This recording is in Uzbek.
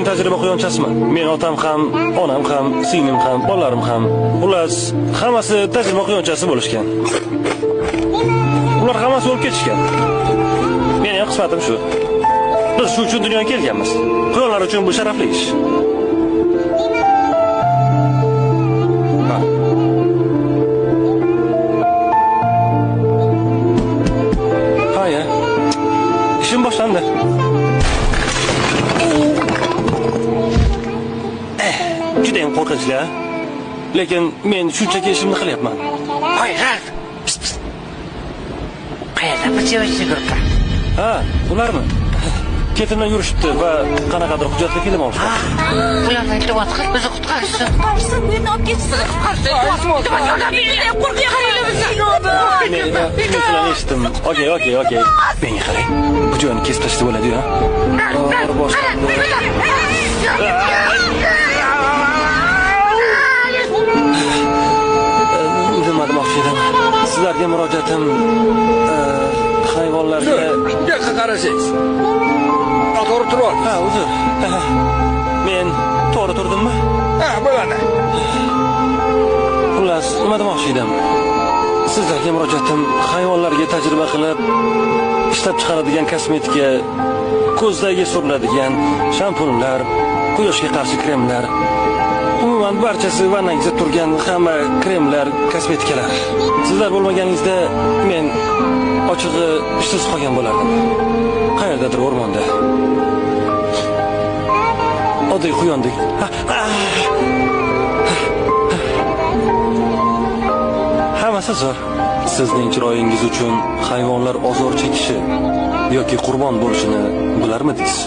tajriba quyonchasiman. Men otam ham, onam ham, singlim ham, bolalarim ham, xullas, hammasi tajriba quyonchasi bo'lishgan. Ular hammasi o'lib ketishgan. Mening ham qismatim shu. Biz shu uchun dunyoga kelganmiz. Quyonlar uchun bu sharafli ish. Haya. İşim boshlandi. Juda ham qo'rqinchli, ha? Lekin men shunchaki ishimni qilyapman. Hoy, Ralf. Qayerda bichevchi gruppa? Ha, ularmi? Ketimdan yurishibdi va qanaqadir hujjatli film olishdi. Ularni iltimos qil, bizni qutqarsin. Qutqarsin, meni olib ketsin. Qutqarsin. Yordam bering, qo'rqib qaranglar. Shuni eshitdim. Okey. Menga qarang. Bu joyni kesib tashlab bo'ladi-ku, ha? Nima demoqchi edim? Sizlarga murojaatim hayvonlarga yoqqa qarasangiz. To'g'ri turib. Ha, uzr. Men to'g'ri turdimmi? Ha, bo'ladi. Xullas, nima demoqchi edim? Sizlarga murojaatim hayvonlarga tajriba qilib ishlab chiqaradigan kosmetika, ko'zdagi suriladigan shampunlar, quyoshga qarshi kremlar, umuman barchasi vannangizda turgan hamma kremlar, kosmetikalar. Sizlar bo'lmaganingizda men ochig'i ishsiz qolgan bo'lardim. Qayerdadir o'rmonda. Oddiy quyondek. Hammasi zo'r. Sizning chiroyingiz uchun hayvonlar ozor chekishi yoki qurbon bo'lishini bilarmidingiz?